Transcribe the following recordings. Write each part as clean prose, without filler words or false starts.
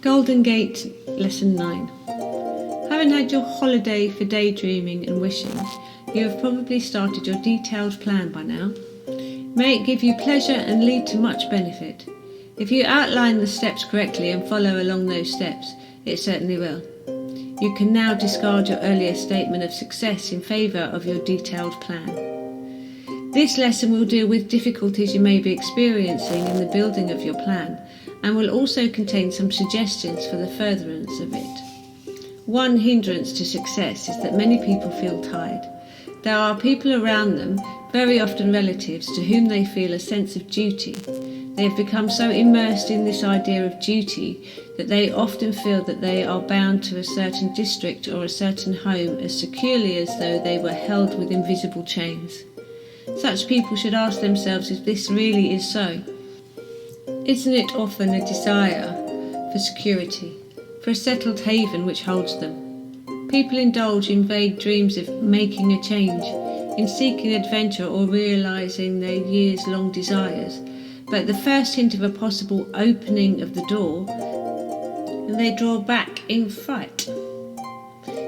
Golden Gate, Lesson 9. Having had your holiday for daydreaming and wishing, you have probably started your detailed plan by now. May it give you pleasure and lead to much benefit. If you outline the steps correctly and follow along those steps, it certainly will. You can now discard your earlier statement of success in favour of your detailed plan. This lesson will deal with difficulties you may be experiencing in the building of your plan, and will also contain some suggestions for the furtherance of it. One hindrance to success is that many people feel tired. There are people around them, very often relatives, to whom they feel a sense of duty. They have become so immersed in this idea of duty that they often feel that they are bound to a certain district or a certain home as securely as though they were held with invisible chains. Such people should ask themselves if this really is so. Isn't it often a desire for security, for a settled haven which holds them? People indulge in vague dreams of making a change, in seeking adventure or realising their years-long desires, but at the first hint of a possible opening of the door, they draw back in fright.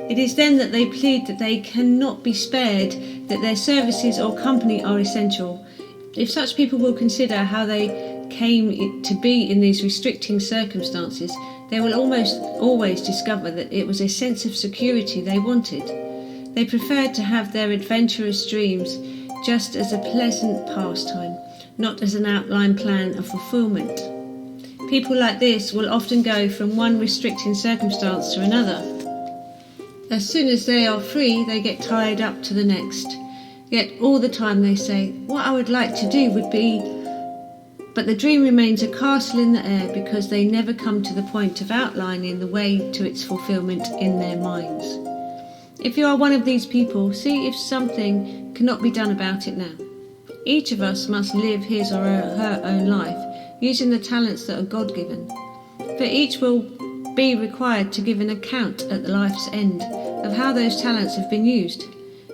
It is then that they plead that they cannot be spared, that their services or company are essential. If such people will consider how they came to be in these restricting circumstances, they will almost always discover that it was a sense of security they wanted. They preferred to have their adventurous dreams just as a pleasant pastime, not as an outline plan of fulfilment. People like this will often go from one restricting circumstance to another. As soon as they are free, they get tied up to the next. Yet all the time they say, "What I would like to do would be..." But the dream remains a castle in the air because they never come to the point of outlining the way to its fulfilment in their minds. If you are one of these people, see if something cannot be done about it now. Each of us must live his or her own life, using the talents that are God-given. For each will be required to give an account at life's end of how those talents have been used.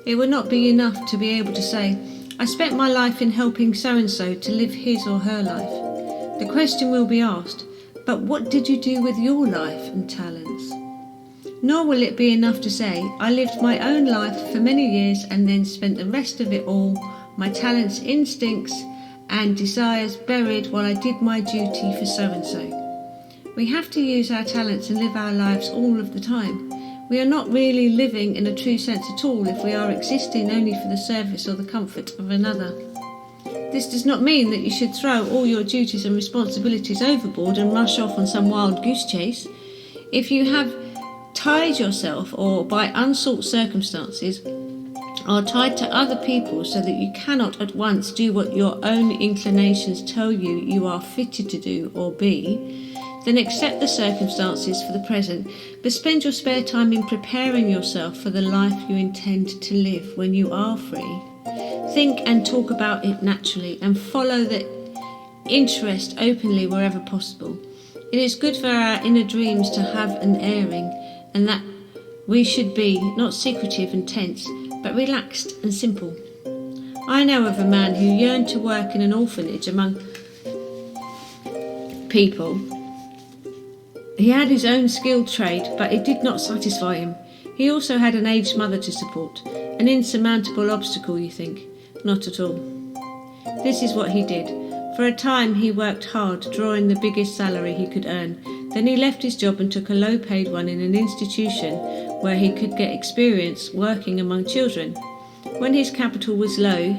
It would not be enough to be able to say, "I spent my life in helping so-and-so to live his or her life." The question will be asked, "But what did you do with your life and talents?" Nor will it be enough to say, "I lived my own life for many years and then spent the rest of it all, my talents, instincts and desires buried while I did my duty for so-and-so." We have to use our talents and live our lives all of the time. We are not really living in a true sense at all if we are existing only for the service or the comfort of another. This does not mean that you should throw all your duties and responsibilities overboard and rush off on some wild goose chase. If you have tied yourself, or by unsought circumstances are tied to other people so that you cannot at once do what your own inclinations tell you are fitted to do or be, then accept the circumstances for the present, but spend your spare time in preparing yourself for the life you intend to live when you are free. Think and talk about it naturally, and follow the interest openly wherever possible. It is good for our inner dreams to have an airing, and that we should be not secretive and tense, but relaxed and simple. I know of a man who yearned to work in an orphanage among people. He had his own skilled trade, but it did not satisfy him. He also had an aged mother to support. An insurmountable obstacle, you think? Not at all. This is what he did. For a time he worked hard, drawing the biggest salary he could earn. Then he left his job and took a low-paid one in an institution where he could get experience working among children. When his capital was low,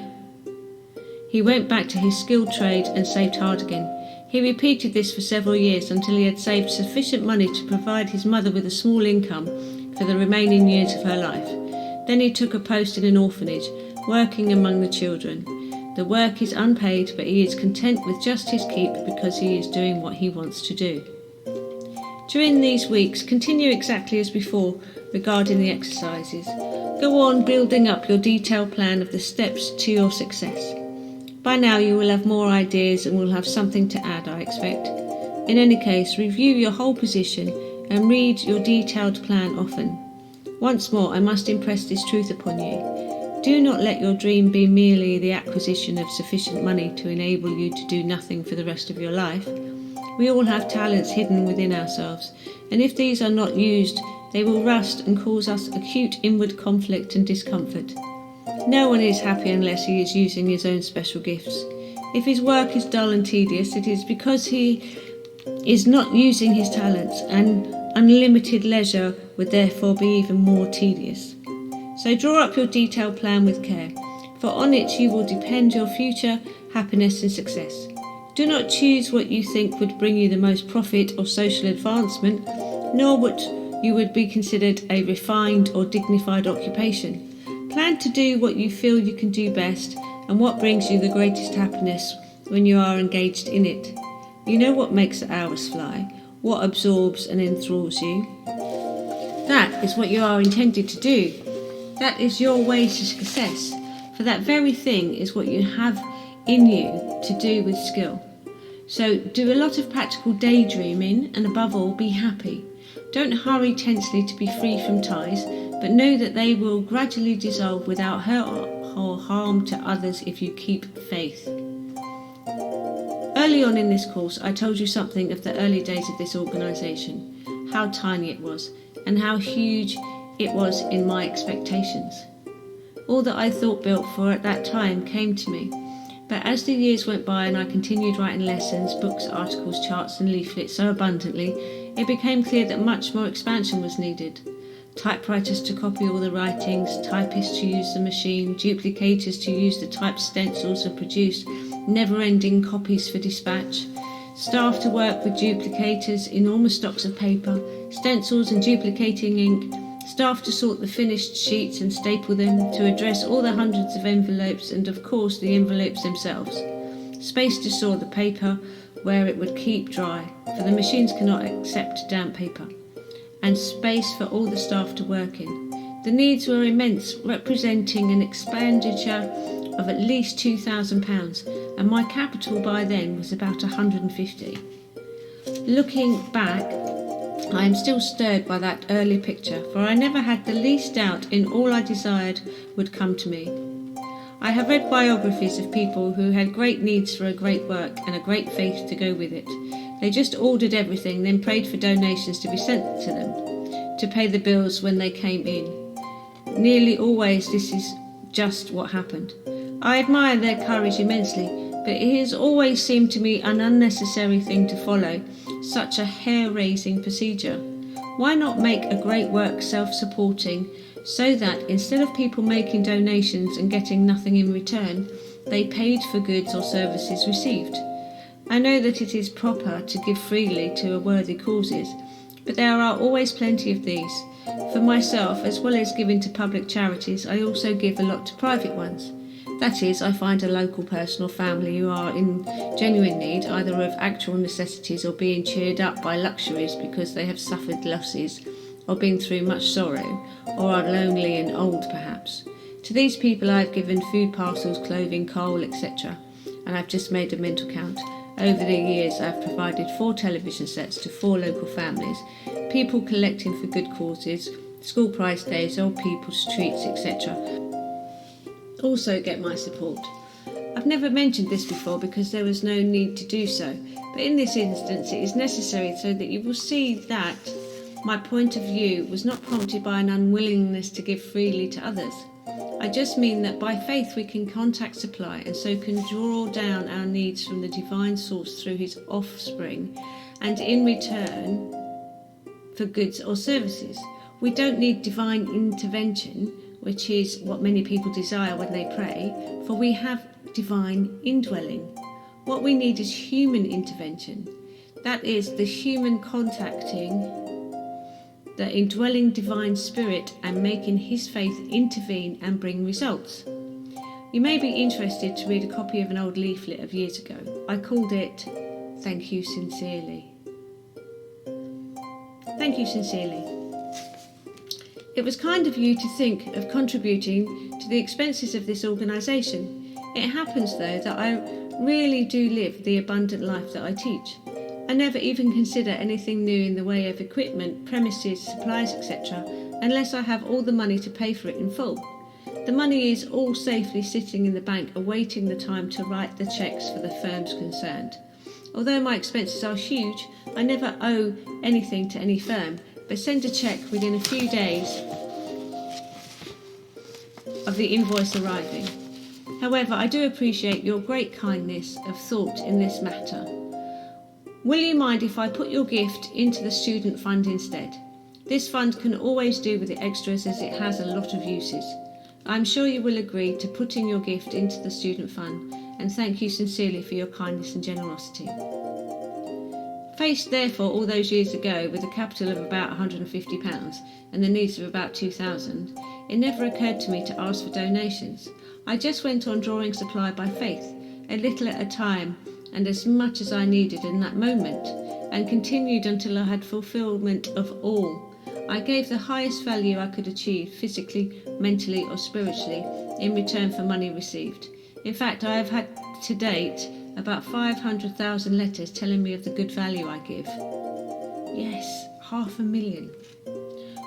he went back to his skilled trade and saved hard again. He repeated this for several years until he had saved sufficient money to provide his mother with a small income for the remaining years of her life. Then he took a post in an orphanage, working among the children. The work is unpaid, but he is content with just his keep because he is doing what he wants to do. During these weeks, continue exactly as before regarding the exercises. Go on building up your detailed plan of the steps to your success. By now you will have more ideas and will have something to add, I expect. In any case, review your whole position and read your detailed plan often. Once more, I must impress this truth upon you. Do not let your dream be merely the acquisition of sufficient money to enable you to do nothing for the rest of your life. We all have talents hidden within ourselves, and if these are not used, they will rust and cause us acute inward conflict and discomfort. No one is happy unless he is using his own special gifts. If his work is dull and tedious, it is because he is not using his talents, and unlimited leisure would therefore be even more tedious. So draw up your detailed plan with care, for on it you will depend your future happiness and success. Do not choose what you think would bring you the most profit or social advancement, nor what you would be considered a refined or dignified occupation. Plan to do what you feel you can do best and what brings you the greatest happiness when you are engaged in it. You know what makes the hours fly, what absorbs and enthralls you. That is what you are intended to do. That is your way to success, for that very thing is what you have in you to do with skill. So do a lot of practical daydreaming, and above all, be happy. Don't hurry tensely to be free from ties, but know that they will gradually dissolve without hurt or harm to others if you keep faith. Early on in this course, I told you something of the early days of this organisation, how tiny it was, and how huge it was in my expectations. All that I thought built for at that time came to me, but as the years went by and I continued writing lessons, books, articles, charts and leaflets so abundantly, it became clear that much more expansion was needed. Typewriters to copy all the writings, typists to use the machine, duplicators to use the typed stencils and produce never-ending copies for dispatch, staff to work with duplicators, enormous stocks of paper, stencils and duplicating ink, staff to sort the finished sheets and staple them, to address all the hundreds of envelopes and of course the envelopes themselves, space to store the paper where it would keep dry, for the machines cannot accept damp paper, and space for all the staff to work in. The needs were immense, representing an expenditure of at least £2,000, and my capital by then was about 150. Looking back, I am still stirred by that early picture, for I never had the least doubt in all I desired would come to me. I have read biographies of people who had great needs for a great work and a great faith to go with it. They just ordered everything, then prayed for donations to be sent to them, to pay the bills when they came in. Nearly always this is just what happened. I admire their courage immensely, but it has always seemed to me an unnecessary thing to follow such a hair-raising procedure. Why not make a great work self-supporting, so that instead of people making donations and getting nothing in return, they paid for goods or services received? I know that it is proper to give freely to worthy causes, but there are always plenty of these. For myself, as well as giving to public charities, I also give a lot to private ones. That is, I find a local person or family who are in genuine need, either of actual necessities or being cheered up by luxuries because they have suffered losses or been through much sorrow, or are lonely and old perhaps. To these people I have given food parcels, clothing, coal, etc. And I've just made a mental count. Over the years I have provided 4 television sets to 4 local families, people collecting for good causes, school prize days, old people's treats, etc. also get my support. I've never mentioned this before because there was no need to do so, but in this instance it is necessary so that you will see that my point of view was not prompted by an unwillingness to give freely to others. I just mean that by faith we can contact supply and so can draw down our needs from the divine source through his offspring, and in return for goods or services. We don't need divine intervention, which is what many people desire when they pray, for we have divine indwelling. What we need is human intervention. That is, the human contacting the indwelling divine spirit and making his faith intervene and bring results. You may be interested to read a copy of an old leaflet of years ago. I called it Thank You Sincerely. Thank you sincerely. It was kind of you to think of contributing to the expenses of this organisation. It happens though that I really do live the abundant life that I teach. I never even consider anything new in the way of equipment, premises, supplies, etc. unless I have all the money to pay for it in full. The money is all safely sitting in the bank awaiting the time to write the cheques for the firms concerned. Although my expenses are huge, I never owe anything to any firm, but send a cheque within a few days of the invoice arriving. However, I do appreciate your great kindness of thought in this matter. Will you mind if I put your gift into the student fund instead? This fund can always do with the extras as it has a lot of uses. I'm sure you will agree to putting your gift into the student fund, and thank you sincerely for your kindness and generosity. Faced therefore all those years ago with a capital of about £150 and the needs of about £2,000, it never occurred to me to ask for donations. I just went on drawing supply by faith, a little at a time and as much as I needed in that moment, and continued until I had fulfilment of all. I gave the highest value I could achieve, physically, mentally or spiritually, in return for money received. In fact, I have had to date about 500,000 letters telling me of the good value I give. Yes, 500,000.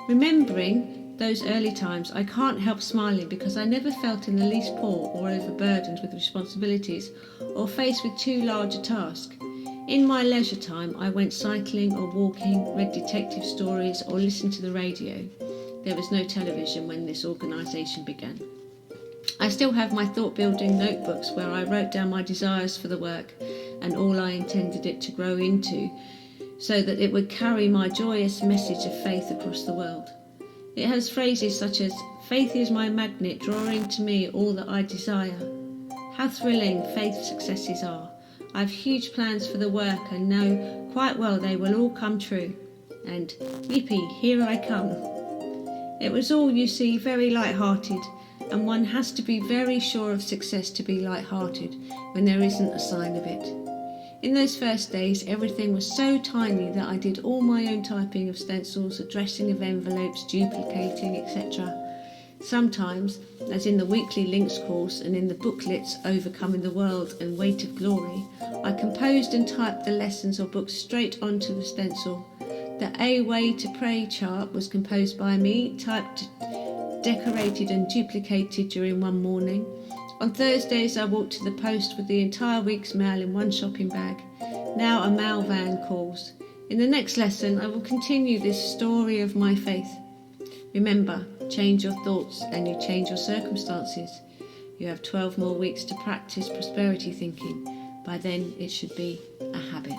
Remembering those early times, I can't help smiling because I never felt in the least poor or overburdened with responsibilities or faced with too large a task. In my leisure time, I went cycling or walking, read detective stories or listened to the radio. There was no television when this organisation began. I still have my thought-building notebooks where I wrote down my desires for the work and all I intended it to grow into, so that it would carry my joyous message of faith across the world. It has phrases such as, "Faith is my magnet, drawing to me all that I desire." How thrilling faith successes are. I have huge plans for the work and know quite well they will all come true. And, yippee, here I come. It was all, you see, very light-hearted, and one has to be very sure of success to be light-hearted when there isn't a sign of it. In those first days, everything was so tiny that I did all my own typing of stencils, addressing of envelopes, duplicating, etc. Sometimes, as in the weekly links course and in the booklets Overcoming the World and Weight of Glory, I composed and typed the lessons or books straight onto the stencil. The A Way to Pray chart was composed by me, typed, decorated and duplicated during one morning. On Thursdays I walked to the post with the entire week's mail in one shopping bag. Now a mail van calls. In the next lesson I will continue this story of my faith. Remember, change your thoughts and you change your circumstances. You have 12 more weeks to practice prosperity thinking. By then it should be a habit.